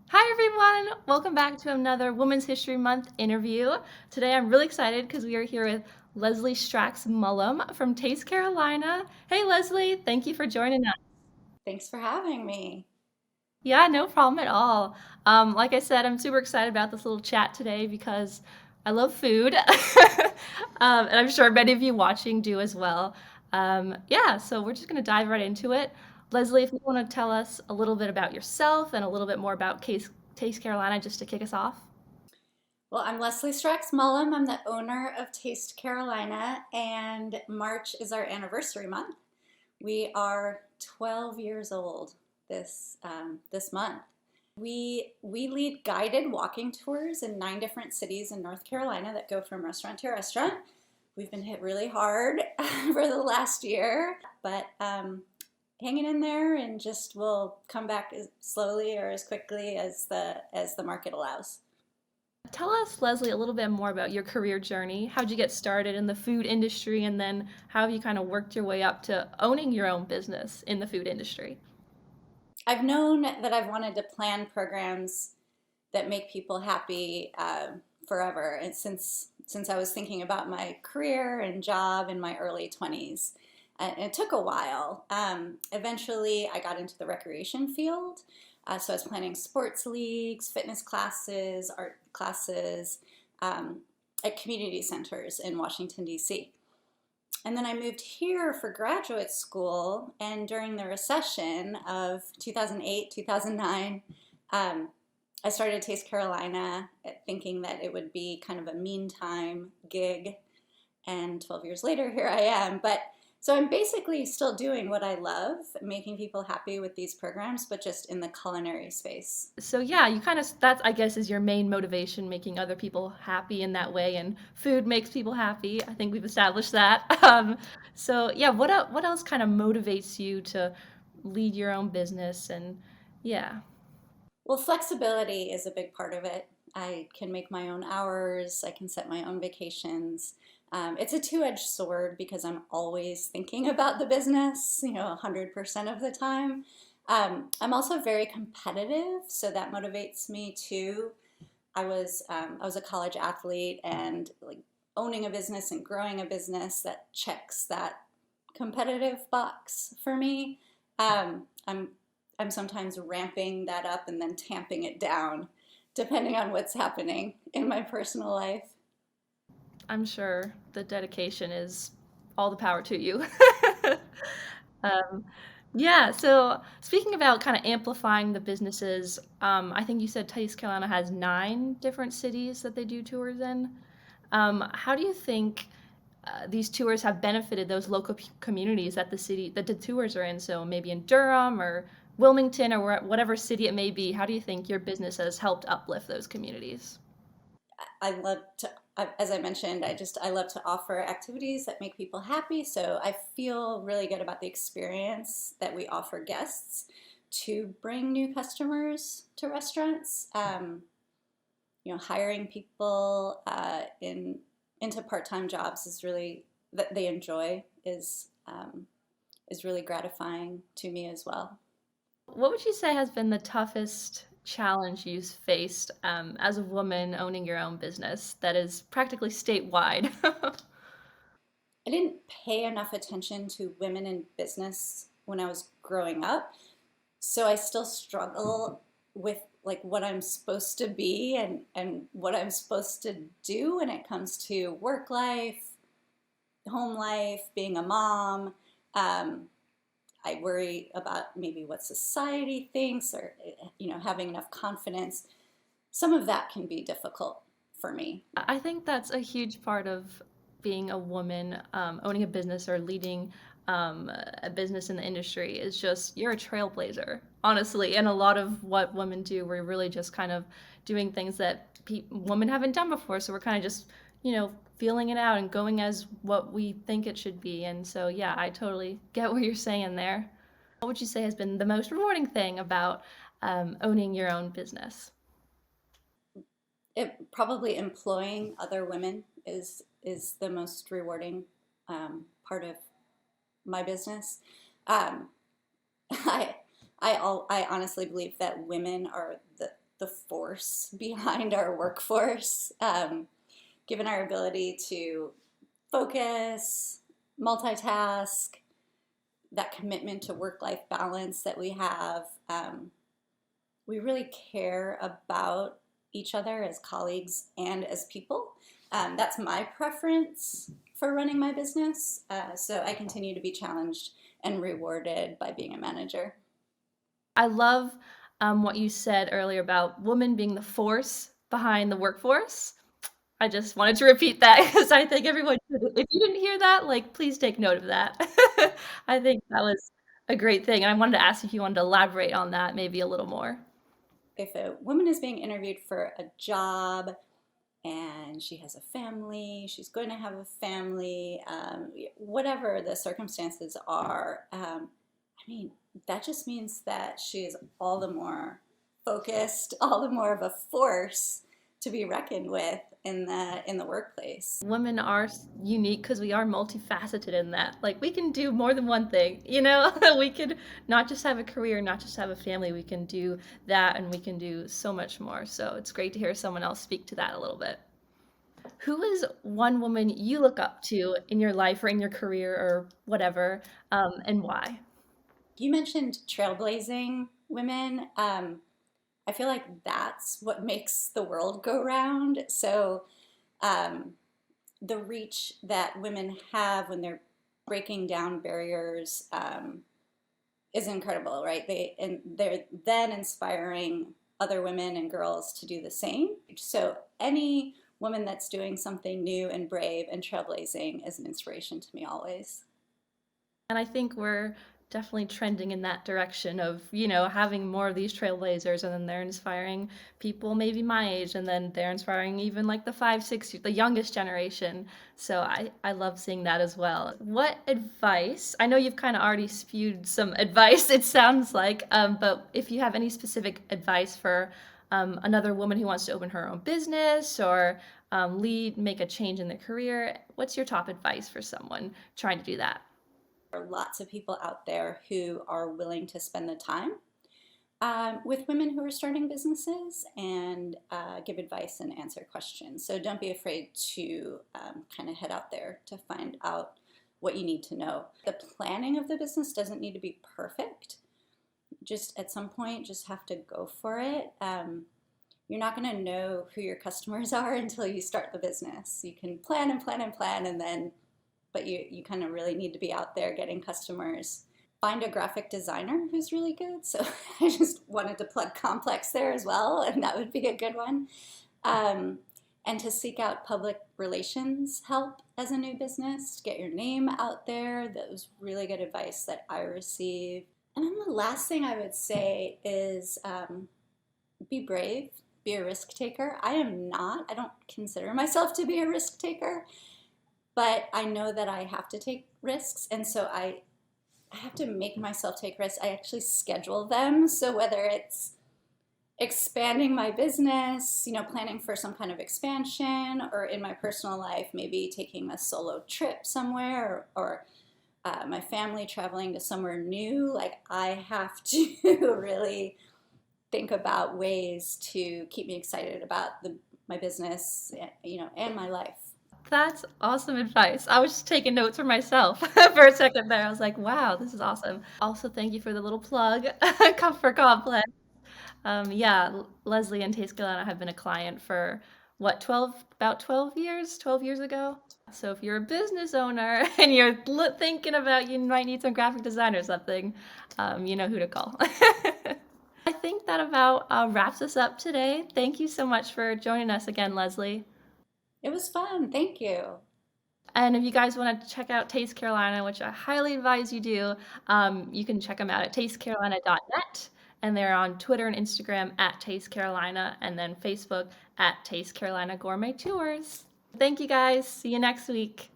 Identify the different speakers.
Speaker 1: Hi everyone! Welcome back to another Women's History Month interview. Today I'm really excited because we are here with Lesley Stracks-Mullem from Taste Carolina. Hey Leslie, thank you for joining us.
Speaker 2: Thanks for having me.
Speaker 1: Yeah, no problem at all. Like I said, I'm super excited about this little chat today because I love food. And I'm sure many of you watching do as well. Yeah, so we're just going to dive right into it. Leslie, if you want to tell us a little bit about yourself and a little bit more about Taste Carolina just to kick us off.
Speaker 2: Well, I'm Lesley Stracks-Mullem. I'm the owner of Taste Carolina, and March is our anniversary month. We are 12 years old this month. We lead guided walking tours in 9 different cities in North Carolina that go from restaurant to restaurant. We've been hit really hard for the last year, but hanging in there, and just will come back as slowly or as quickly as the market allows.
Speaker 1: Tell us, Leslie, a little bit more about your career journey. How'd you get started in the food industry, and then how have you kind of worked your way up to owning your own business in the food industry?
Speaker 2: I've known that I've wanted to plan programs that make people happy forever, and since I was thinking about my career and job in my early 20s. And it took a while. Eventually, I got into the recreation field. So I was planning sports leagues, fitness classes, art classes at community centers in Washington, D.C. And then I moved here for graduate school, and during the recession of 2008, 2009, I started Taste Carolina thinking that it would be kind of a meantime gig. And 12 years later, here I am. But so I'm basically still doing what I love, making people happy with these programs, but just in the culinary space.
Speaker 1: So yeah, you kind of that's I guess is your main motivation, making other people happy in that way, and food makes people happy. I think we've established that. So yeah, what else kind of motivates you to lead your own business and yeah.
Speaker 2: Well, flexibility is a big part of it. I can make my own hours, I can set my own vacations. It's a two-edged sword because I'm always thinking about the business, 100% of the time. I'm also very competitive, so that motivates me too. I was a college athlete, and like owning a business and growing a business that checks that competitive box for me. I'm sometimes ramping that up and then tamping it down, depending on what's happening in my personal life.
Speaker 1: I'm sure the dedication is all the power to you. Um, yeah, so speaking about kind of amplifying the businesses, I think you said Taste Carolina has 9 different cities that they do tours in. How do you think these tours have benefited those local communities that the tours are in? So maybe in Durham or Wilmington or whatever city it may be. How do you think your business has helped uplift those communities?
Speaker 2: I love to, as I mentioned, I love to offer activities that make people happy. So I feel really good about the experience that we offer guests to bring new customers to restaurants. Hiring people into part-time jobs is really that they enjoy is really gratifying to me as well.
Speaker 1: What would you say has been the toughest challenge you've faced as a woman owning your own business that is practically statewide?
Speaker 2: I didn't pay enough attention to women in business when I was growing up, so I still struggle with like what I'm supposed to be and what I'm supposed to do when it comes to work life, home life, being a mom. Um, I worry about maybe what society thinks, or having enough confidence. Some of that can be difficult for me.
Speaker 1: I think that's a huge part of being a woman, owning a business or leading a business in the industry is just you're a trailblazer, honestly. And a lot of what women do, we're really just kind of doing things that women haven't done before. So we're kind of just, feeling it out and going as what we think it should be. And so, yeah, I totally get what you're saying there. What would you say has been the most rewarding thing about owning your own business?
Speaker 2: It probably employing other women is the most rewarding part of my business. Um, I I honestly believe that women are the force behind our workforce, given our ability to focus, multitask, that commitment to work-life balance that we have. We really care about each other as colleagues and as people. That's my preference for running my business. So I continue to be challenged and rewarded by being a manager.
Speaker 1: I love what you said earlier about women being the force behind the workforce. I just wanted to repeat that because I think everyone should. If you didn't hear that, like, please take note of that. I think that was a great thing, and I wanted to ask if you wanted to elaborate on that maybe a little more.
Speaker 2: If a woman is being interviewed for a job and she has a family, she's going to have a family, whatever the circumstances are, I mean, that just means that she is all the more focused, all the more of a force to be reckoned with in the workplace.
Speaker 1: Women are unique because we are multifaceted in that. Like, we can do more than one thing, you know? We could not just have a career, not just have a family. We can do that and we can do so much more. So it's great to hear someone else speak to that a little bit. Who is one woman you look up to in your life or in your career or whatever, and why?
Speaker 2: You mentioned trailblazing women. I feel like that's what makes the world go round. So um, the reach that women have when they're breaking down barriers is incredible, right? They're then inspiring other women and girls to do the same. So any woman that's doing something new and brave and trailblazing is an inspiration to me always.
Speaker 1: And I think we're definitely trending in that direction of, having more of these trailblazers, and then they're inspiring people maybe my age, and then they're inspiring even like the 5, 6, the youngest generation. So I love seeing that as well. What advice, I know you've kind of already spewed some advice, it sounds like, but if you have any specific advice for another woman who wants to open her own business or make a change in their career, what's your top advice for someone trying to do that?
Speaker 2: There are lots of people out there who are willing to spend the time with women who are starting businesses and give advice and answer questions. So don't be afraid to kind of head out there to find out what you need to know. The planning of the business doesn't need to be perfect. Just at some point, just have to go for it. You're not going to know who your customers are until you start the business. You can plan and plan and plan, and then but you kind of really need to be out there getting customers. Find a graphic designer who's really good. So I just wanted to plug Kompleks there as well, and that would be a good one. And to seek out public relations help as a new business, to get your name out there. That was really good advice that I received. And then the last thing I would say is be brave, be a risk taker. I am not, I don't consider myself to be a risk taker. But I know that I have to take risks, and so I have to make myself take risks. I actually schedule them. So whether it's expanding my business, planning for some kind of expansion, or in my personal life, maybe taking a solo trip somewhere, or my family traveling to somewhere new, like I have to really think about ways to keep me excited about my business, and my life.
Speaker 1: That's awesome advice. I was just taking notes for myself for a second there. I was like, wow, this is awesome. Also, thank you for the little plug for Complex. Yeah, Leslie and Taste Carolina have been a client for what, about 12 years, 12 years ago. So if you're a business owner and you're thinking about you might need some graphic design or something, you know who to call. I think that about wraps us up today. Thank you so much for joining us again, Leslie.
Speaker 2: It was fun. Thank you.
Speaker 1: And if you guys want to check out Taste Carolina, which I highly advise you do, you can check them out at tastecarolina.net. And they're on Twitter and Instagram at Taste Carolina, and then Facebook at Taste Carolina Gourmet Tours. Thank you guys. See you next week.